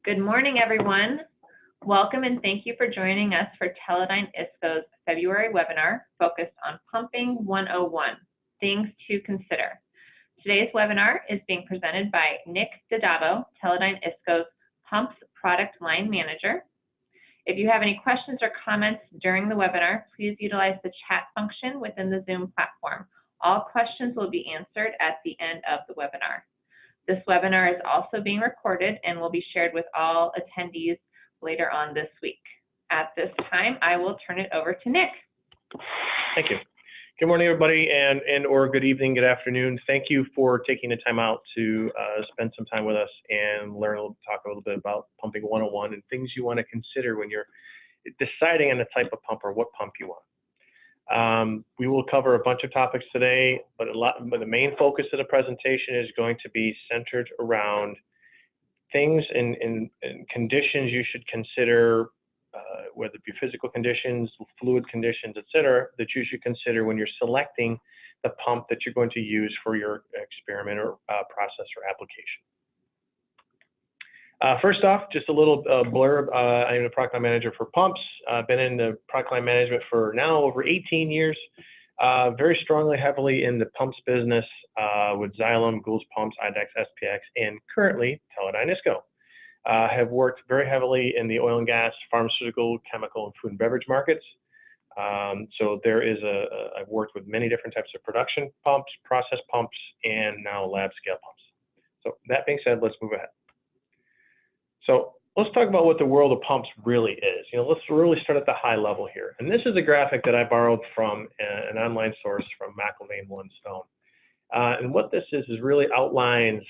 Good morning, everyone. Welcome and thank you for joining us for Teledyne ISCO's February webinar focused on Pumping 101, Things to Consider. Today's webinar is being presented by Nick Daddabbo, Teledyne ISCO's Pumps Product Line Manager. If you have any questions or comments during the webinar, please utilize the chat function within the Zoom platform. All questions will be answered at the end of the webinar. This webinar is also being recorded and will be shared with all attendees later on this week. At this time, I will turn it over to Nick. Thank you. Good morning, everybody, and or good evening, good afternoon. Thank you for taking the time out to spend some time with us and talk a little bit about Pumping 101 and things you want to consider when you're deciding on the type of pump or what pump you want. We will cover a bunch of topics today, but the main focus of the presentation is going to be centered around things and conditions you should consider, whether it be physical conditions, fluid conditions, etc., that you should consider when you're selecting the pump that you're going to use for your experiment or process or application. First off, just a little blurb. I am a product line manager for pumps. I've been in the product line management for now over 18 years, very strongly, heavily in the pumps business with Xylem, Goulds Pumps, IDEX, SPX, and currently Teledyne ISCO. Have worked very heavily in the oil and gas, pharmaceutical, chemical, and food and beverage markets. So there is I've worked with many different types of production pumps, process pumps, and now lab scale pumps. So that being said, let's move ahead. So let's talk about what the world of pumps really is. Let's really start at the high level here. And this is a graphic that I borrowed from an online source from McIlvaine One Stone. And what this is really outlines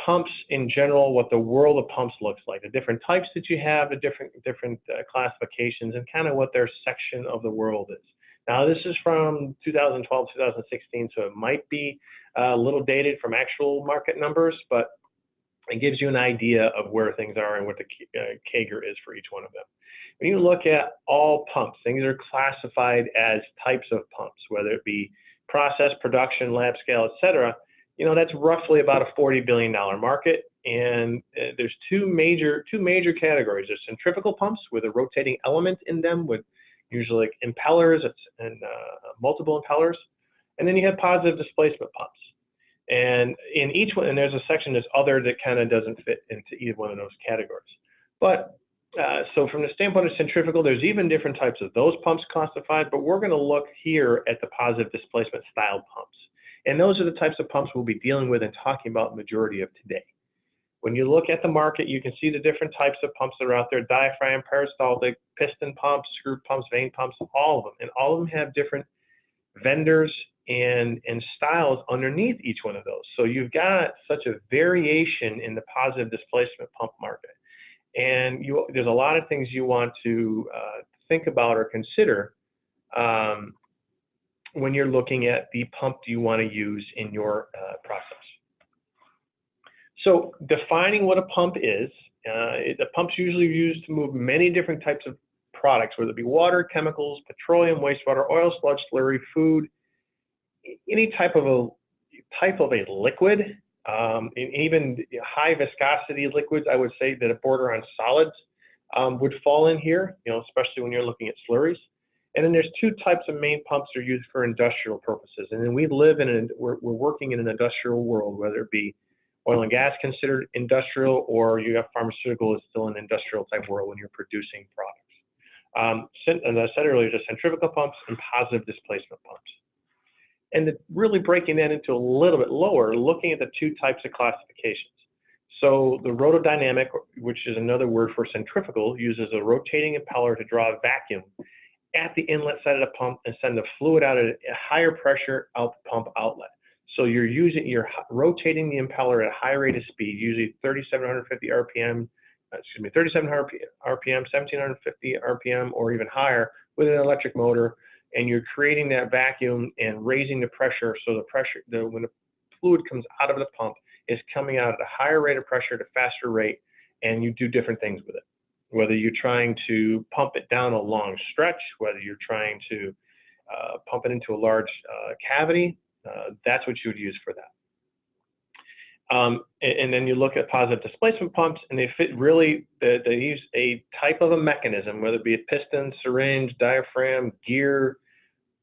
pumps in general, what the world of pumps looks like, the different types that you have, the different classifications, and kind of what their section of the world is. Now, this is from 2012, 2016, so it might be a little dated from actual market numbers, but it gives you an idea of where things are and what the CAGR is for each one of them. When you look at all pumps, things are classified as types of pumps, whether it be process, production, lab scale, etc. That's roughly about a $40 billion market, and there's two major categories. There's centrifugal pumps with a rotating element in them, with usually like impellers and multiple impellers, and then you have positive displacement pumps. And in each one, and there's a section that's other that kind of doesn't fit into either one of those categories. But so from the standpoint of centrifugal, there's even different types of those pumps classified, but we're going to look here at the positive displacement style pumps. And those are the types of pumps we'll be dealing with and talking about the majority of today. When you look at the market, you can see the different types of pumps that are out there: diaphragm, peristaltic, piston pumps, screw pumps, vane pumps, all of them. And all of them have different vendors and styles underneath each one of those. So you've got such a variation in the positive displacement pump market. And there's a lot of things you want to think about or consider when you're looking at the pump you want to use in your process. So defining what a pump is, the pump's usually used to move many different types of products, whether it be water, chemicals, petroleum, wastewater, oil, sludge, slurry, food, any type of a liquid, and even high viscosity liquids, I would say that border on solids would fall in here, especially when you're looking at slurries. And then there's two types of main pumps that are used for industrial purposes. And then we're working in an industrial world, whether it be oil and gas considered industrial, or you have pharmaceutical is still an industrial type world when you're producing products. As I said earlier, just centrifugal pumps and positive displacement pumps. And really breaking that into a little bit lower, looking at the two types of classifications. So the rotodynamic, which is another word for centrifugal, uses a rotating impeller to draw a vacuum at the inlet side of the pump and send the fluid out at a higher pressure out the pump outlet. So you're rotating the impeller at a high rate of speed, usually 3,750 RPM, 3,700 RPM, 1,750 RPM, or even higher with an electric motor. And you're creating that vacuum and raising the pressure, so when the fluid comes out of the pump, is coming out at a higher rate of pressure at a faster rate, and you do different things with it. Whether you're trying to pump it down a long stretch, whether you're trying to pump it into a large cavity, that's what you would use for that. And then you look at positive displacement pumps, and they fit really, they use a type of a mechanism, whether it be a piston, syringe, diaphragm, gear,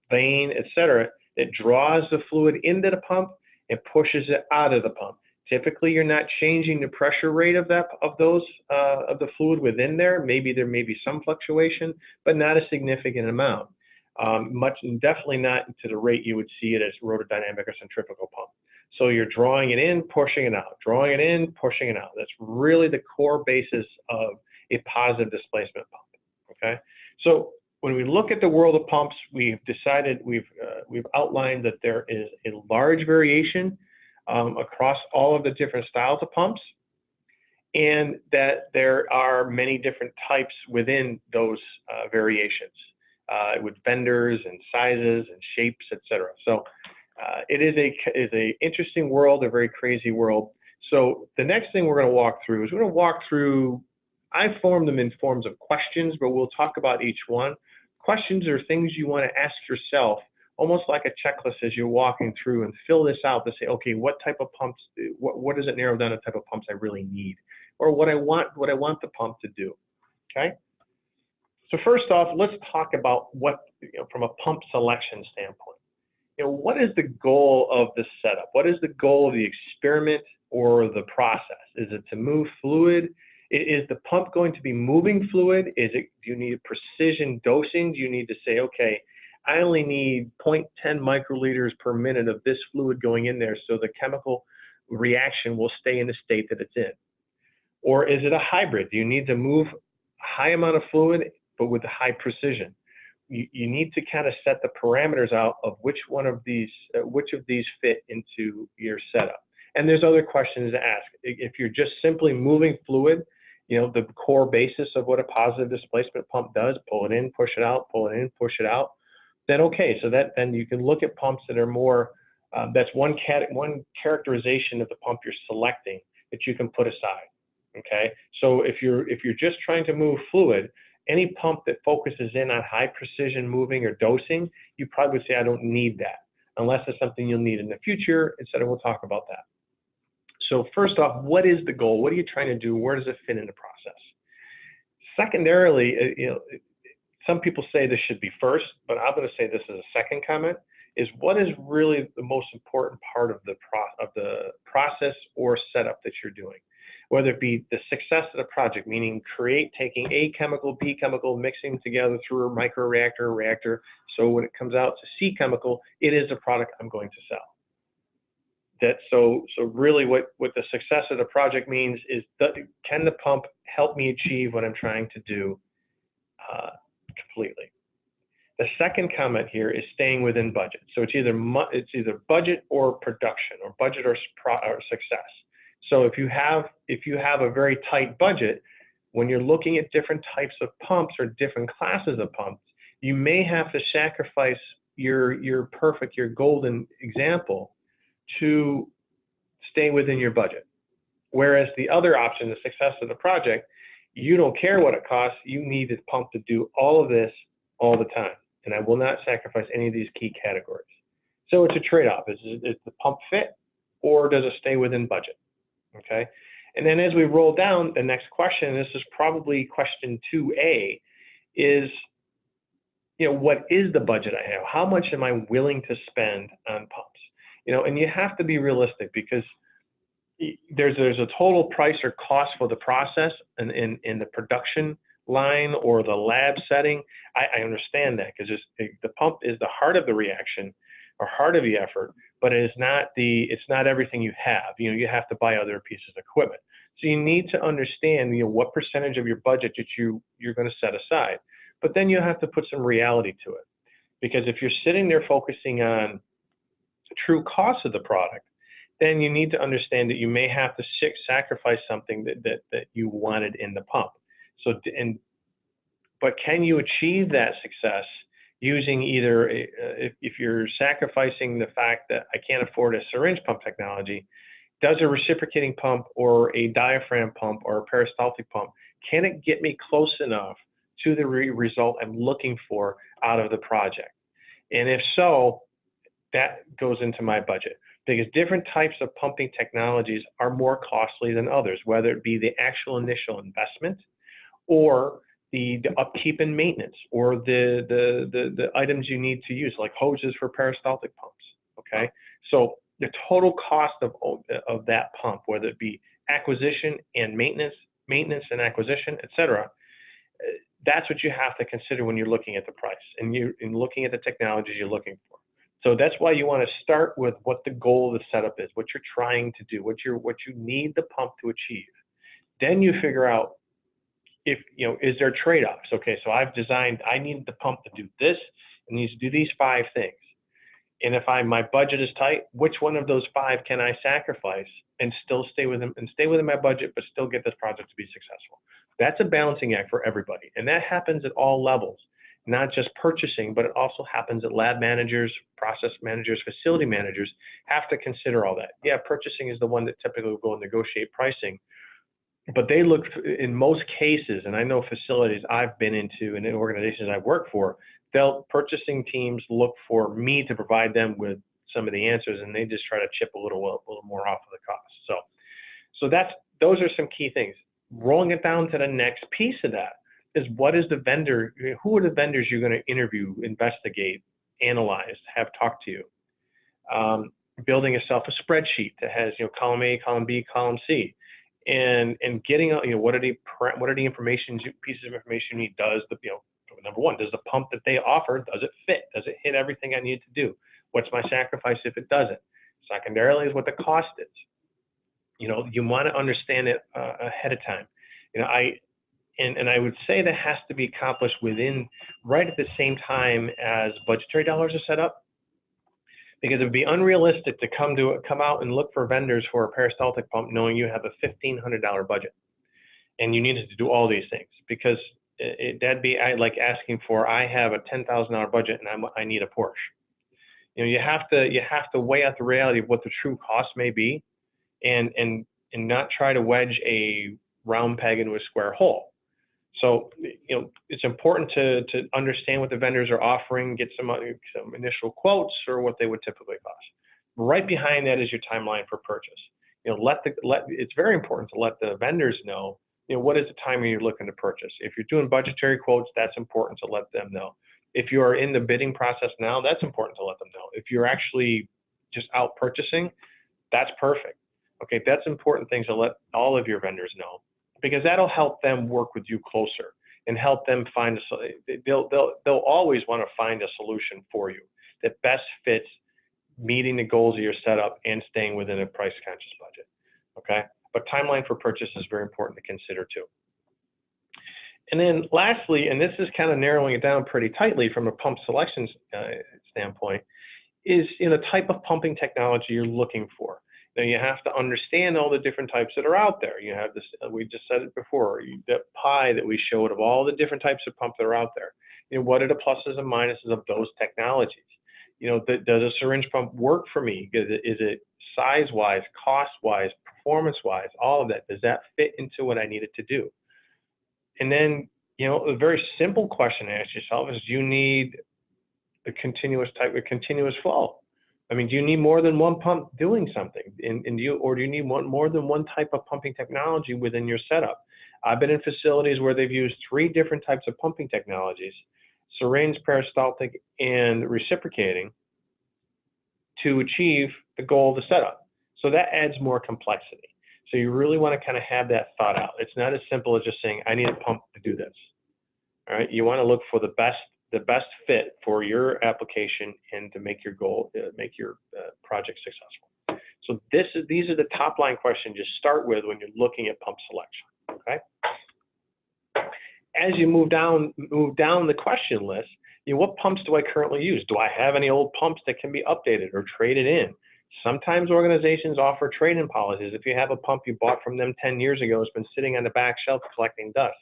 vane, etc., that draws the fluid into the pump and pushes it out of the pump. Typically, you're not changing the pressure rate of the fluid within there. Maybe there may be some fluctuation, but not a significant amount. Definitely not to the rate you would see it as rotodynamic or centrifugal pump. So you're drawing it in, pushing it out, drawing it in, pushing it out. That's really the core basis of a positive displacement pump. Okay, so when we look at the world of pumps, we've decided, we've outlined that there is a large variation across all of the different styles of pumps, and that there are many different types within those variations with vendors and sizes and shapes, etc. So it is a interesting world, a very crazy world. So the next thing we're going to walk through is we're going to walk through, I formed them in forms of questions, but we'll talk about each one. Questions are things you want to ask yourself, almost like a checklist as you're walking through, and fill this out to say, okay, what type of pumps, what does it narrow down to type of pumps I really need, or what I want the pump to do, okay? So first off, let's talk about what, from a pump selection standpoint. What is the goal of the setup? What is the goal of the experiment or the process? Is it to move fluid? Is the pump going to be moving fluid? Do you need precision dosing? Do you need to say, okay, I only need 0.10 microliters per minute of this fluid going in there so the chemical reaction will stay in the state that it's in? Or is it a hybrid? Do you need to move a high amount of fluid but with high precision? You need to kind of set the parameters out of which of these fit into your setup. And there's other questions to ask. If you're just simply moving fluid, the core basis of what a positive displacement pump does, pull it in, push it out, pull it in, push it out, then okay. So then you can look at pumps that are more, that's one characterization of the pump you're selecting that you can put aside, okay? So if you're just trying to move fluid, any pump that focuses in on high precision moving or dosing, you probably would say, I don't need that, unless it's something you'll need in the future, etc. We'll talk about that. So first off, what is the goal? What are you trying to do? Where does it fit in the process? Secondarily, some people say this should be first, but I'm going to say this as a second comment, is what is really the most important part of the process or setup that you're doing? Whether it be the success of the project, meaning taking A chemical, B chemical, mixing together through a microreactor or reactor, so when it comes out to C chemical, it is a product I'm going to sell. So really what the success of the project means is, can the pump help me achieve what I'm trying to do completely? The second comment here is staying within budget. So it's either budget or production, or budget or success. So if you have a very tight budget, when you're looking at different types of pumps or different classes of pumps, you may have to sacrifice your golden example to stay within your budget. Whereas the other option, the success of the project, you don't care what it costs, you need the pump to do all of this all the time. And I will not sacrifice any of these key categories. So it's a trade-off. Is the pump fit, or does it stay within budget? Okay. And then as we roll down, the next question, this is probably question 2A, is, what is the budget I have? How much am I willing to spend on pumps? And you have to be realistic, because there's a total price or cost for the process in the production line or the lab setting. I understand that, because the pump is the heart of the reaction or heart of the effort, but it's not everything you have. You have to buy other pieces of equipment. So you need to understand, what percentage of your budget that you're going to set aside. But then you have to put some reality to it, because if you're sitting there focusing on true cost of the product, then you need to understand that you may have to sacrifice something that you wanted in the pump. But can you achieve that success using either, if you're sacrificing the fact that I can't afford a syringe pump technology, does a reciprocating pump or a diaphragm pump or a peristaltic pump, can it get me close enough to the result I'm looking for out of the project? And if so, that goes into my budget. because different types of pumping technologies are more costly than others, whether it be the actual initial investment or the upkeep and maintenance, or the items you need to use, like hoses for peristaltic pumps, okay? So the total cost of that pump, whether it be acquisition and maintenance and acquisition, et cetera, that's what you have to consider when you're looking at the price and you're looking at the technologies you're looking for. So that's why you want to start with what the goal of the setup is, what you're trying to do, what you need the pump to achieve. Then you figure out if, is there trade-offs? Okay, so I need the pump to do this, and needs to do these 5 things. And if my budget is tight, which one of those 5 can I sacrifice and still stay within my budget, but still get this project to be successful? That's a balancing act for everybody. And that happens at all levels, not just purchasing, but it also happens at lab managers, process managers, facility managers have to consider all that. Yeah, purchasing is the one that typically will go and negotiate pricing. But they look, in most cases, and I know facilities I've been into and in organizations I've worked for, purchasing teams look for me to provide them with some of the answers, and they just try to chip a little more off of the cost. So those are some key things. Rolling it down to the next piece of that is, what is the vendor? Who are the vendors you're going to interview, investigate, analyze, have talk to you? Building yourself a spreadsheet that has column A, column B, column C. And getting out, what are the pieces of information you need? Number one, does the pump that they offer, does it fit? Does it hit everything I need to do? What's my sacrifice if it doesn't? Secondarily is what the cost is. You want to understand it ahead of time. I would say that has to be accomplished right at the same time as budgetary dollars are set up. Because it would be unrealistic to come out and look for vendors for a peristaltic pump knowing you have a $1,500 budget and you needed to do all these things, because that'd be like asking for, I have a $10,000 budget and I need a Porsche. You have to weigh out the reality of what the true cost may be, and not try to wedge a round peg into a square hole. So, it's important to understand what the vendors are offering, get some initial quotes or what they would typically cost. Right behind that is your timeline for purchase. It's very important to let the vendors know, what is the time you're looking to purchase. If you're doing budgetary quotes, that's important to let them know. If you are in the bidding process now, that's important to let them know. If you're actually just out purchasing, that's perfect. Okay, that's important things to let all of your vendors know, because that'll help them work with you closer and help them find they'll always want to find a solution for you that best fits meeting the goals of your setup and staying within a price conscious budget. Okay, but timeline for purchase is very important to consider too. And then lastly, and this is kind of narrowing it down pretty tightly from a pump selection standpoint, is the type of pumping technology you're looking for. Now you have to understand all the different types that are out there. You have this, we just said it before, that pie that we showed of all the different types of pump that are out there. What are the pluses and minuses of those technologies? Does a syringe pump work for me? Is it size-wise, cost-wise, performance-wise, all of that? Does that fit into what I need it to do? And then, a very simple question to ask yourself is, do you need a continuous flow? I mean, do you need more than one pump doing something? Or do you need more than one type of pumping technology within your setup? I've been in facilities where they've used 3 different types of pumping technologies, syringe, peristaltic, and reciprocating, to achieve the goal of the setup. So that adds more complexity. So you really want to kind of have that thought out. It's not as simple as just saying, I need a pump to do this. All right, you want to look for the best fit for your application and to make your goal, make your project successful. So these are the top line questions you start with when you're looking at pump selection. Okay. As you move down the question list, what pumps do I currently use? Do I have any old pumps that can be updated or traded in? Sometimes organizations offer trade-in policies. If you have a pump you bought from them 10 years ago, it's been sitting on the back shelf collecting dust.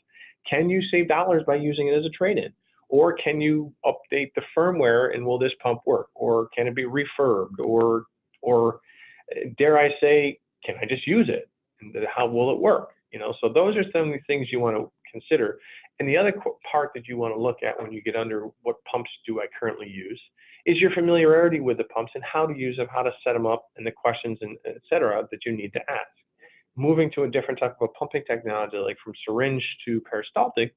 Can you save dollars by using it as a trade-in? Or can you update the firmware and will this pump work? Or can it be refurbed? Or dare I say, can I just use it? And how will it work? So those are some of the things you want to consider. And the other part that you want to look at when you get under what pumps do I currently use is your familiarity with the pumps and how to use them, how to set them up, and the questions, and et cetera, that you need to ask. Moving to a different type of a pumping technology, like from syringe to peristaltic,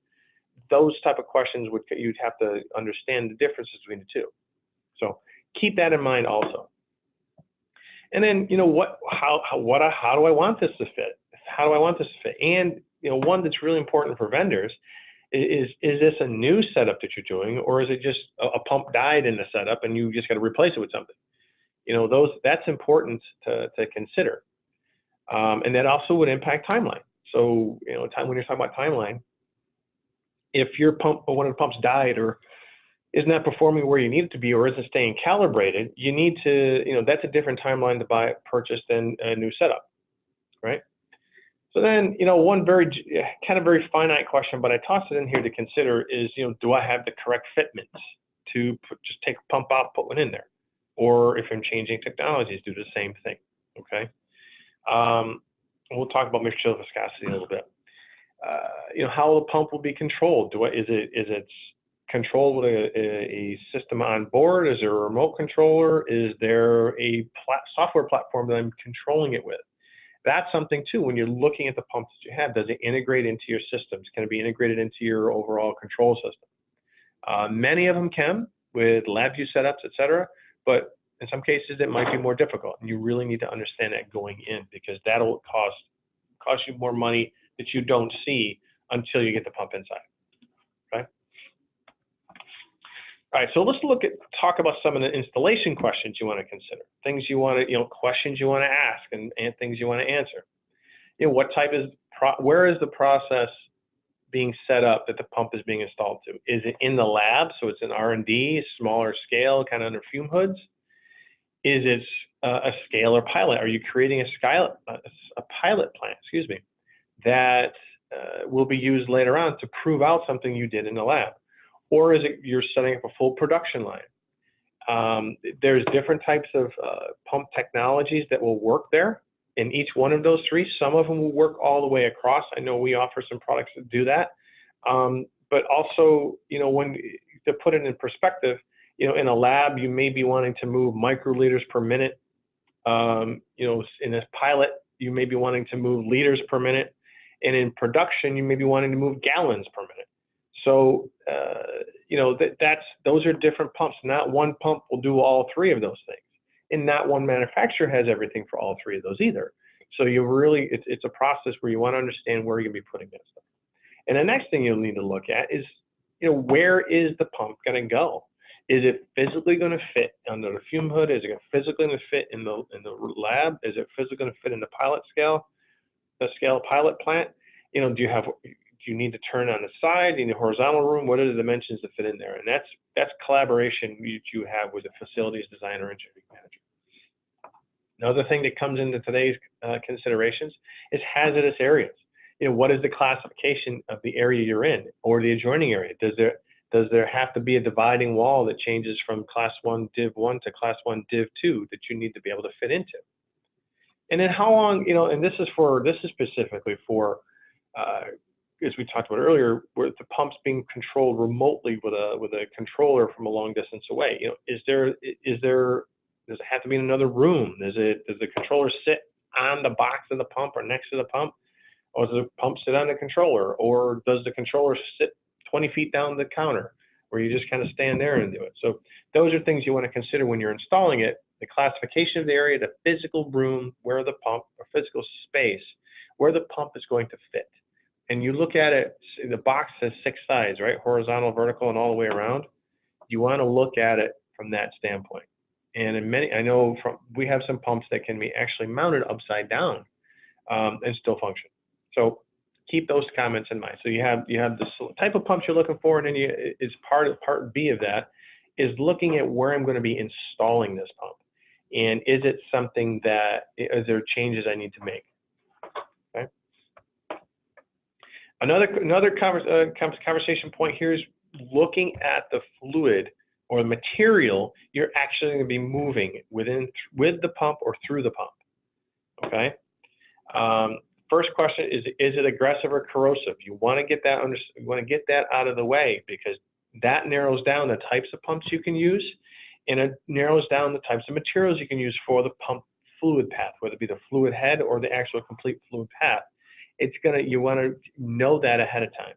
those type of questions you'd have to understand the differences between the two. So keep that in mind also. And then, how do I want this to fit? How do I want this to fit? And, one that's really important for vendors is this a new setup that you're doing, or is it just a pump died in the setup and you just got to replace it with something? That's important to consider. And that also would impact timeline. So, when you're talking about timeline, if your pump, or one of the pumps died, or is not performing where you need it to be, or isn't staying calibrated, you need to, that's a different timeline to purchase than a new setup, right? So then, one very finite question, but I tossed it in here to consider is, do I have the correct fitments to just take a pump out, put one in there? Or if I'm changing technologies, do the same thing, okay? We'll talk about material viscosity a little bit. How the pump will be controlled. Is it controlled with a system on board? Is there a remote controller? Is there a software platform that I'm controlling it with? That's something too, when you're looking at the pumps that you have, does it integrate into your systems? Can it be integrated into your overall control system? Many of them can with LabVIEW setups, et cetera, but in some cases it might be more difficult, and you really need to understand that going in, because that'll cost you more money that you don't see until you get the pump inside, okay? All right, so let's talk about some of the installation questions you want to consider, things you want to, questions you want to ask, and things you want to answer. Where is the process being set up that the pump is being installed to? Is it in the lab, so it's an R&D, smaller scale, kind of under fume hoods? Is it a scale or pilot? Are you creating a pilot plant, that will be used later on to prove out something you did in the lab? Or is it you're setting up a full production line? There's different types of pump technologies that will work there in each one of those three. Some of them will work all the way across. I know we offer some products that do that. But also, to put it in perspective, in a lab, you may be wanting to move microliters per minute. In a pilot, you may be wanting to move liters per minute. And in production, you may be wanting to move gallons per minute. So, those are different pumps. Not one pump will do all three of those things. And not one manufacturer has everything for all three of those either. So it's a process where you want to understand where you're going to be putting that stuff. And the next thing you'll need to look at is, where is the pump going to go? Is it physically going to fit under the fume hood? Is it physically going to fit in the lab? Is it physically going to fit in the pilot plant? Do you need to turn on the side, in the horizontal room? What are the dimensions to fit in there? And that's collaboration you have with the facilities designer and engineering manager. Another thing that comes into today's considerations is hazardous areas. What is the classification of the area you're in, or the adjoining area? Does there have to be a dividing wall that changes from Class 1 Div 1 to Class 1 Div 2 that you need to be able to fit into? And then how long, and this is specifically for, as we talked about earlier, where the pump's being controlled remotely with a controller from a long distance away. Does it have to be in another room? Does the controller sit on the box of the pump or next to the pump? Or does the pump sit on the controller? Or does the controller sit 20 feet down the counter, where you just kind of stand there and do it? So those are things you want to consider when you're installing it: the classification of the area, the physical room where the pump, or physical space where the pump is going to fit. And you look at it, the box has 6 sides, right? Horizontal, vertical, and all the way around. You want to look at it from that standpoint. And we have some pumps that can be actually mounted upside down and still function. So keep those comments in mind. So you have the type of pumps you're looking for, and then part B of that is looking at where I'm going to be installing this pump, and is there changes I need to make? Okay. Another conversation point here is looking at the fluid or the material you're actually going to be moving with the pump or through the pump. Okay. First question is it aggressive or corrosive? You want to get that out of the way, because that narrows down the types of pumps you can use, And it narrows down the types of materials you can use for the pump fluid path, whether it be the fluid head or the actual complete fluid path. You want to know that ahead of time.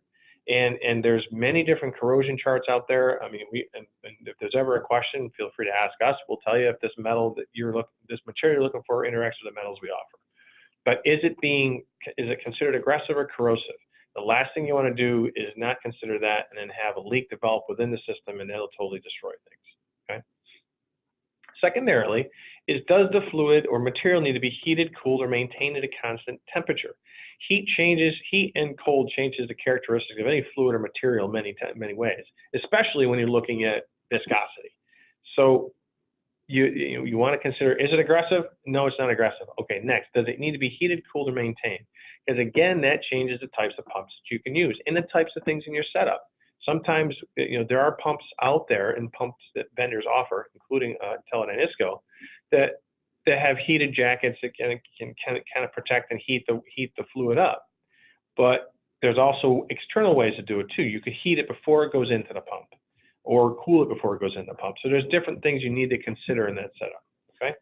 And there's many different corrosion charts out there. I mean, and if there's ever a question, feel free to ask us. We'll tell you if this material you're looking for interacts with the metals we offer. But is it considered aggressive or corrosive? The last thing you want to do is not consider that and then have a leak develop within the system, and that'll totally destroy things. Okay. Secondarily, does the fluid or material need to be heated, cooled, or maintained at a constant temperature? Heat and cold changes the characteristics of any fluid or material many ways, especially when you're looking at viscosity. So you want to consider, is it aggressive? No, it's not aggressive. Okay, next, does it need to be heated, cooled, or maintained? Because again, that changes the types of pumps that you can use and the types of things in your setup. Sometimes, there are pumps out there and pumps that vendors offer, including Teledyne ISCO, that have heated jackets that can kind of protect and heat the fluid up. But there's also external ways to do it too. You could heat it before it goes into the pump, or cool it before it goes in the pump. So there's different things you need to consider in that setup, okay?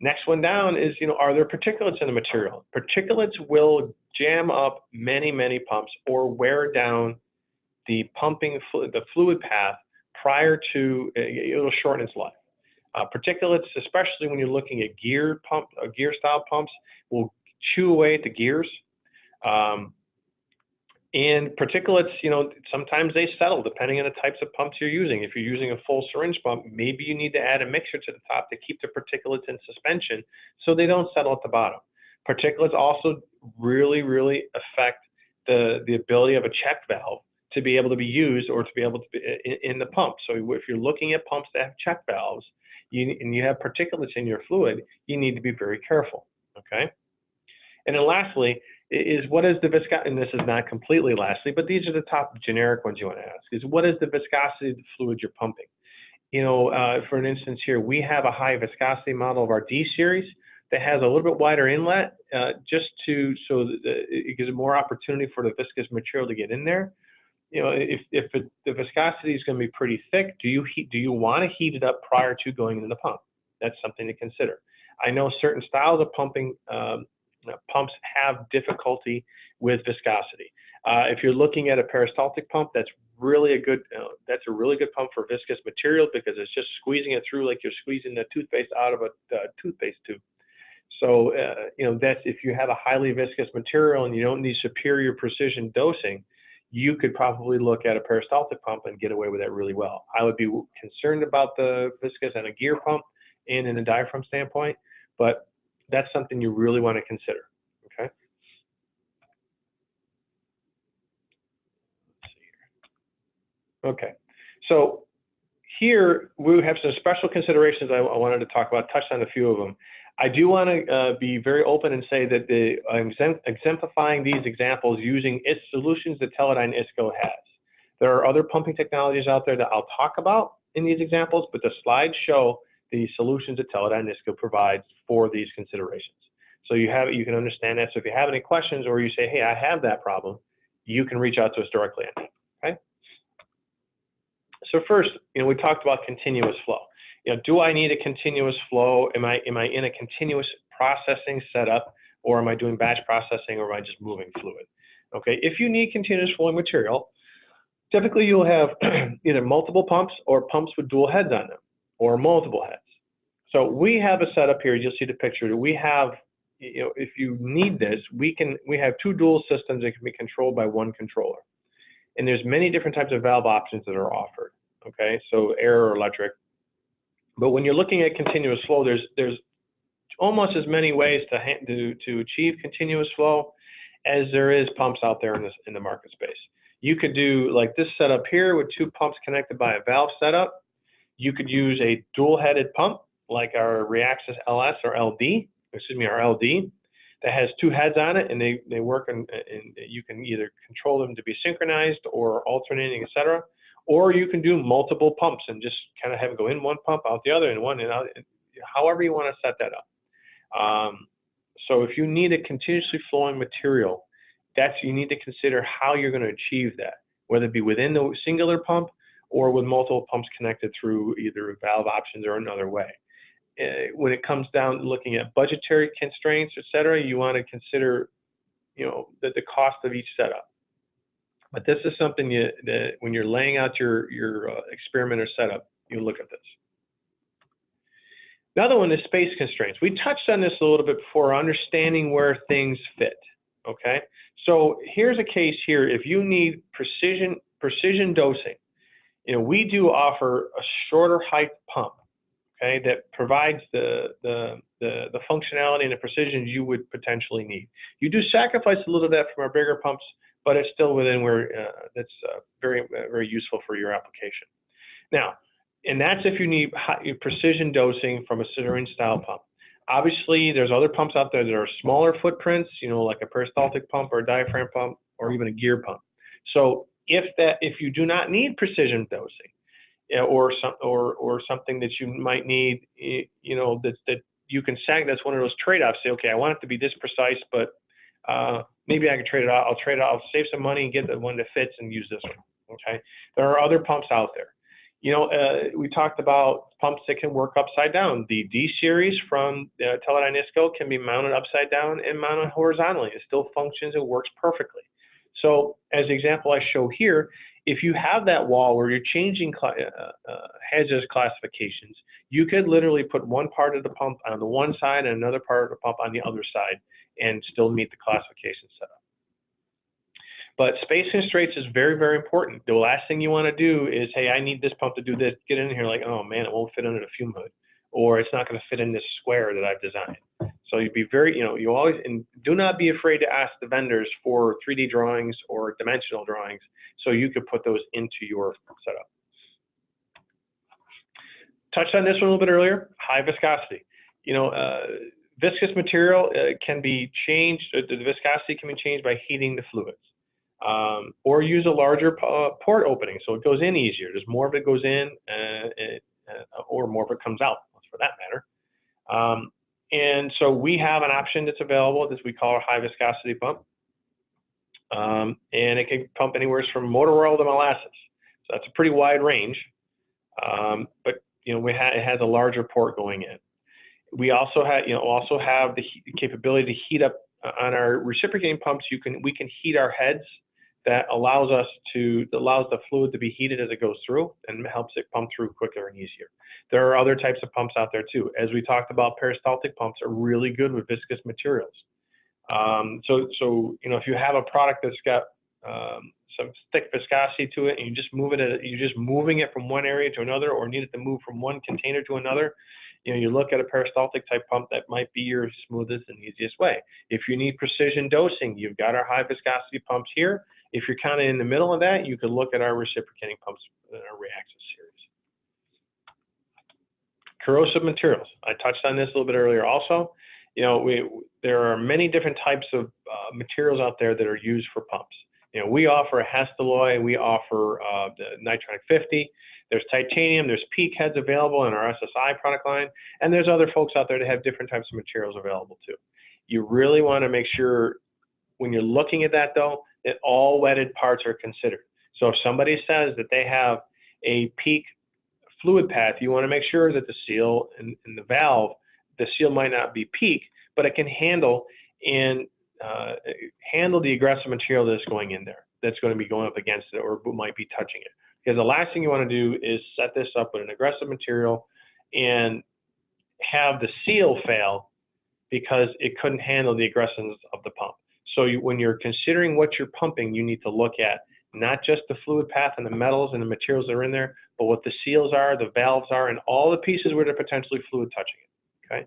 Next one down is, are there particulates in the material? Particulates will jam up many pumps or wear down the fluid path prior to, it'll shorten its life. Particulates, especially when you're looking at gear style pumps, will chew away at the gears. And particulates, sometimes they settle depending on the types of pumps you're using. If you're using a full syringe pump, maybe you need to add a mixer to the top to keep the particulates in suspension so they don't settle at the bottom. Particulates also really affect the ability of a check valve to be able to be used or to be able to be in the pump. So if you're looking at pumps that have check valves and you have particulates in your fluid, you need to be very careful, okay? And then lastly, what is the viscosity, and this is not completely lastly, but these are the top generic ones you want to ask, is what is the viscosity of the fluid you're pumping? For an instance here, we have a high viscosity model of our D series that has a little bit wider inlet so that it gives more opportunity for the viscous material to get in there. If the viscosity is going to be pretty thick, do you want to heat it up prior to going into the pump? That's something to consider. I know certain styles of pumping pumps have difficulty with viscosity. If you're looking at a peristaltic pump, that's a really good pump for viscous material because it's just squeezing it through like you're squeezing the toothpaste out of a toothpaste tube. So that's if you have a highly viscous material and you don't need superior precision dosing, you could probably look at a peristaltic pump and get away with that really well. I would be concerned about the viscous and a gear pump and in a diaphragm standpoint, but that's something you really want to consider, okay? Let's see here. Okay, so here we have some special considerations I wanted to talk about, touched on a few of them. I do want to be very open and say that I'm exemplifying these examples using its solutions that Teledyne ISCO has. There are other pumping technologies out there that I'll talk about in these examples, but the slides show the solutions that Teledyne ISCO provides for these considerations. So you can understand that. So if you have any questions or you say, hey, I have that problem, you can reach out to us directly on that, okay? So first, we talked about continuous flow. Do I need a continuous flow? Am I in a continuous processing setup, or am I doing batch processing, or am I just moving fluid? Okay, if you need continuous flowing material, typically you'll have either multiple pumps or pumps with dual heads on them, or multiple heads. So we have a setup here. You'll see the picture. We have, if you need this, we have two dual systems that can be controlled by one controller, and there's many different types of valve options that are offered. Okay, so air or electric. But when you're looking at continuous flow, there's almost as many ways to achieve continuous flow as there is pumps out there in the market space. You could do like this setup here with two pumps connected by a valve setup. You could use a dual-headed pump like our Reaxis LS or LD, our LD, that has two heads on it, and they work and you can either control them to be synchronized or alternating, etc. Or you can do multiple pumps and just kind of have it go in one pump, out the other, and one and out, however you want to set that up. So if you need a continuously flowing material, you need to consider how you're going to achieve that, whether it be within the singular pump or with multiple pumps connected through either valve options or another way. When it comes down to looking at budgetary constraints, et cetera, you want to consider, the cost of each setup. But this is something that when you're laying out your experiment or setup, you look at this. The other one is space constraints. We touched on this a little bit before, understanding where things fit. Okay, so here's a case here. If you need precision dosing, we do offer a shorter height pump, okay, that provides the functionality and the precision you would potentially need. You do sacrifice a little of that from our bigger pumps, but it's still within where that's very, very useful for your application. Now, and that's if you need precision dosing from a syringe style pump. Obviously, there's other pumps out there that are smaller footprints, like a peristaltic pump or a diaphragm pump or even a gear pump. So if you do not need precision dosing, or something that you might need, that you can that's one of those trade-offs. Say, okay, I want it to be this precise, but maybe I can trade it out. I'll trade it out. I'll save some money and get the one that fits and use this one. Okay, there are other pumps out there. We talked about pumps that can work upside down. The D series from Teledyne ISCO can be mounted upside down and mounted horizontally. It still functions and works perfectly. So as the example I show here, if you have that wall where you're changing hazardous classifications, you could literally put one part of the pump on the one side and another part of the pump on the other side and still meet the classification setup. But space constraints is very, very important. The last thing you want to do is, hey, I need this pump to do this. Get in here like, oh man, it won't fit under the fume hood, or it's not going to fit in this square that I've designed. So you'd be very, you always, and do not be afraid to ask the vendors for 3D drawings or dimensional drawings so you could put those into your setup. Touched on this one a little bit earlier, high viscosity. Viscous material can be changed, the viscosity can be changed by heating the fluids. Or use a larger port opening so it goes in easier. There's more of it goes in or more of it comes out, for that matter. And so we have an option that's available that we call a high viscosity pump. And it can pump anywhere from motor oil to molasses. So that's a pretty wide range. But it has a larger port going in. We also have the capability to heat up on our reciprocating pumps. We can heat our heads. That allows the fluid to be heated as it goes through and helps it pump through quicker and easier. There are other types of pumps out there too. As we talked about, peristaltic pumps are really good with viscous materials. So if you have a product that's got some thick viscosity to it and you're just moving it from one area to another, or need it to move from one container to another, you look at a peristaltic type pump, that might be your smoothest and easiest way. If you need precision dosing, you've got our high viscosity pumps here. If you're kind of in the middle of that, you could look at our reciprocating pumps in our Reaxis series. Corrosive materials. I touched on this a little bit earlier also. There are many different types of materials out there that are used for pumps. We offer a Hestaloy, we offer the Nitronic 50. There's titanium, there's PEEK heads available in our SSI product line, and there's other folks out there that have different types of materials available too. You really want to make sure when you're looking at that though, that all wetted parts are considered. So if somebody says that they have a PEEK fluid path, you want to make sure that the seal and the valve, the seal might not be PEEK, but it can handle the aggressive material that's going in there, that's going to be going up against it or might be touching it. Because the last thing you want to do is set this up with an aggressive material and have the seal fail because it couldn't handle the aggressiveness of the pump. So when you're considering what you're pumping, you need to look at not just the fluid path and the metals and the materials that are in there, but what the seals are, the valves are, and all the pieces where they're potentially fluid touching it. Okay.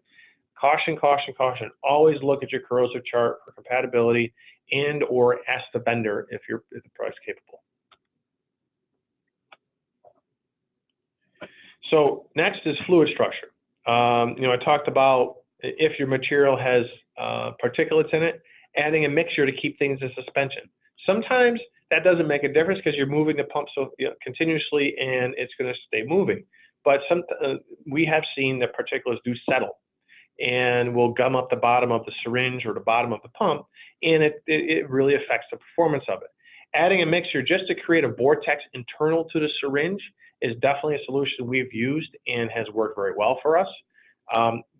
Caution, caution, caution. Always look at your corrosive chart for compatibility and or ask the vendor if the product's capable. So next is fluid structure. I talked about if your material has particulates in it, adding a mixture to keep things in suspension. Sometimes that doesn't make a difference because you're moving the pump so continuously and it's going to stay moving. But we have seen that particulates do settle and will gum up the bottom of the syringe or the bottom of the pump, and it really affects the performance of it. Adding a mixture just to create a vortex internal to the syringe is definitely a solution we've used and has worked very well for us.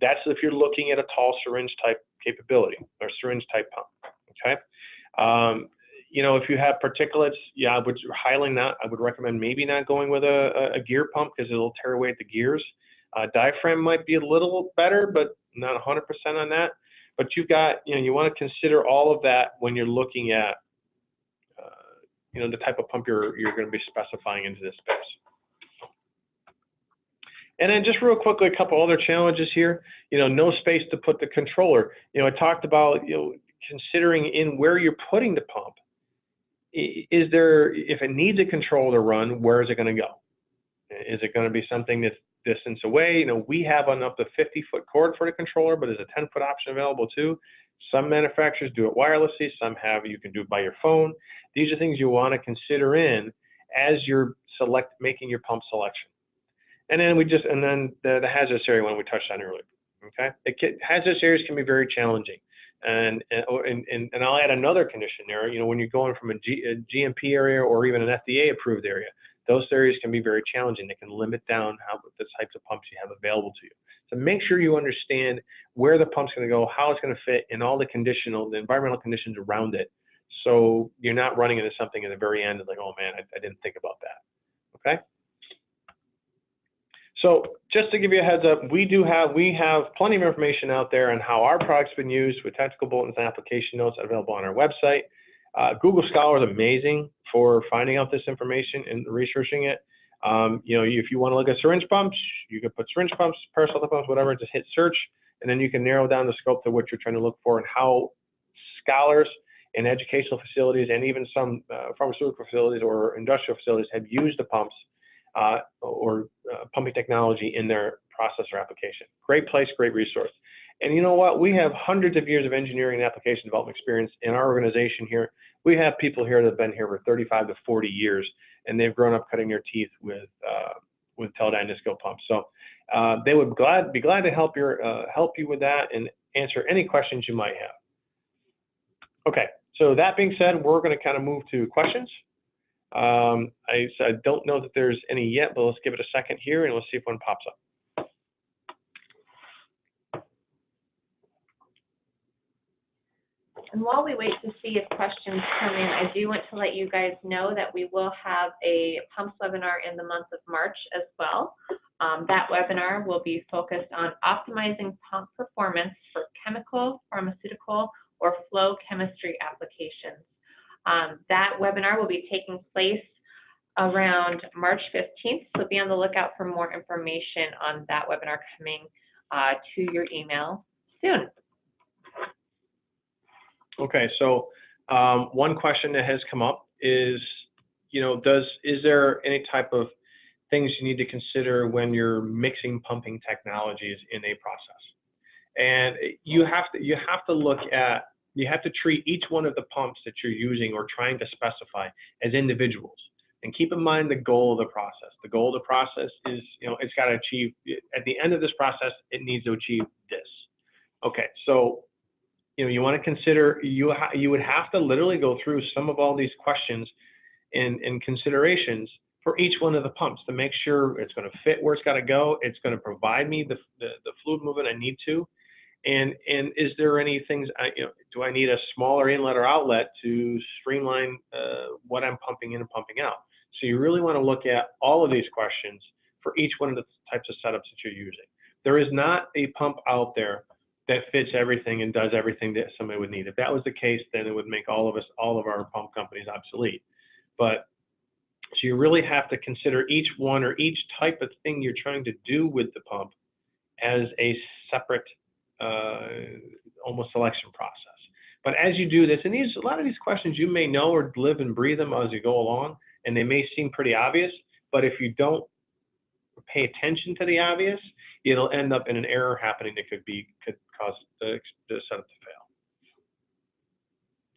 That's if you're looking at a tall syringe type capability or syringe type pump, okay? You know, if you have particulates, yeah, I would recommend maybe not going with a gear pump because it'll tear away at the gears. Diaphragm might be a little better, but not 100% on that. But you've got, you know, you want to consider all of that when you're looking at, you know, the type of pump you're going to be specifying into this space. And then just real quickly, a couple other challenges here. You know, no space to put the controller. You know, I talked about, you know, considering in where you're putting the pump. Is there, if it needs a controller to run, where is it going to go? Is it going to be something that's distance away? You know, we have an up to 50-foot cord for the controller, but there's a 10-foot option available too. Some manufacturers do it wirelessly. Some have, you can do it by your phone. These are things you want to consider in as you're making your pump selection. And then the hazardous area one we touched on earlier. Okay, hazardous areas can be very challenging, and I'll add another condition there. You know, when you're going from a GMP area or even an FDA approved area, those areas can be very challenging. They can limit down the types of pumps you have available to you. So make sure you understand where the pump's going to go, how it's going to fit, and all the environmental conditions around it. So you're not running into something at the very end and like, oh man, I didn't think about that. Okay. So just to give you a heads up, we have plenty of information out there on how our product's been used with technical bulletins and application notes available on our website. Google Scholar is amazing for finding out this information and researching it. You know, if you want to look at syringe pumps, you can put syringe pumps, peristaltic pumps, whatever, just hit search, and then you can narrow down the scope to what you're trying to look for and how scholars in educational facilities and even some pharmaceutical facilities or industrial facilities have used the pumps or pumping technology in their process or application. Great place, great resource. And you know what? We have hundreds of years of engineering and application development experience in our organization here. We have people here that have been here for 35 to 40 years, and they've grown up cutting their teeth with Teledyne ISCO pumps. So they would be glad to help you with that and answer any questions you might have. Okay, so that being said, we're going to kind of move to questions. I don't know that there's any yet, but let's give it a second here and let's see if one pops up. And while we wait to see if questions come in, I do want to let you guys know that we will have a pumps webinar in the month of March as well. That webinar will be focused on optimizing pump performance for chemical, pharmaceutical, or flow chemistry applications. That webinar will be taking place around March 15th, so be on the lookout for more information on that webinar coming to your email soon. Okay, so one question that has come up is, you know, is there any type of things you need to consider when you're mixing pumping technologies in a process? And you have to treat each one of the pumps that you're using or trying to specify as individuals. And keep in mind the goal of the process. The goal of the process is, you know, it's got to achieve, at the end of this process, it needs to achieve this. Okay, so, you know, you want to consider, you would have to literally go through some of all these questions and considerations for each one of the pumps to make sure it's going to fit where it's got to go, it's going to provide me the fluid movement I need to, and is there any things, you know, do I need a smaller inlet or outlet to streamline what I'm pumping in and pumping out? So you really want to look at all of these questions for each one of the types of setups that you're using. There is not a pump out there that fits everything and does everything that somebody would need. If that was the case, then it would make all of our pump companies obsolete. But so you really have to consider each one or each type of thing you're trying to do with the pump as a separate almost selection process. But as you do this, and a lot of these questions you may know or live and breathe them as you go along, and they may seem pretty obvious, but if you don't pay attention to the obvious, it'll end up in an error happening that could cause the setup to fail.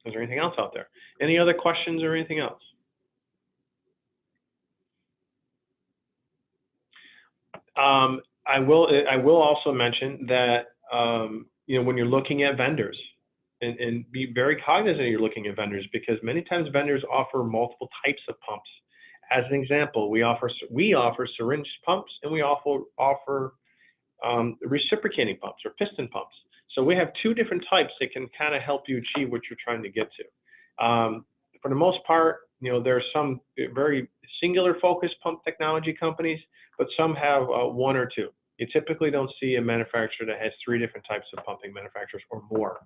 Is there anything else out there? Any other questions or anything else? I will also mention that you know, when you're looking at vendors, and be very cognizant you're looking at vendors, because many times vendors offer multiple types of pumps. As an example, we offer syringe pumps, and we offer reciprocating pumps or piston pumps. So we have two different types that can kind of help you achieve what you're trying to get to. For the most part, there are some very singular focused pump technology companies, but some have one or two. You typically don't see a manufacturer that has three different types of pumping manufacturers or more.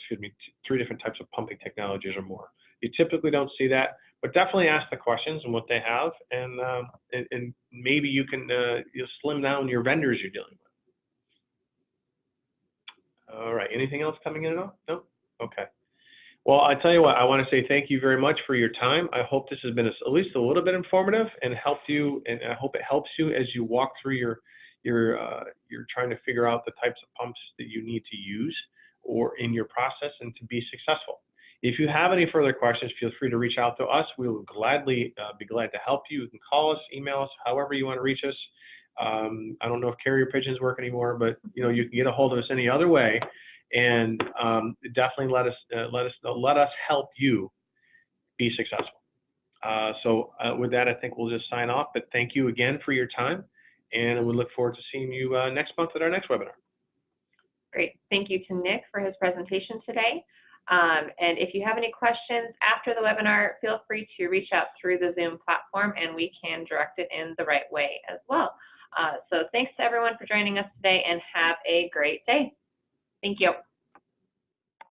Three different types of pumping technologies or more. You typically don't see that, but definitely ask the questions and what they have, and maybe you can slim down your vendors you're dealing with. All right, anything else coming in at all? No? Okay. Well, I tell you what, I want to say thank you very much for your time. I hope this has been at least a little bit informative and helped you, and I hope it helps you as you walk through you're trying to figure out the types of pumps that you need to use or in your process and to be successful. If you have any further questions, feel free to reach out to us. We will gladly be glad to help you. You can call us, email us, however you want to reach us. I don't know if carrier pigeons work anymore, but you can get a hold of us any other way, and definitely let us help you be successful. So with that, I think we'll just sign off. But thank you again for your time, and we look forward to seeing you next month at our next webinar. Great. Thank you to Nick for his presentation today. And if you have any questions after the webinar, feel free to reach out through the Zoom platform, and we can direct it in the right way as well. So thanks to everyone for joining us today, and have a great day. Thank you.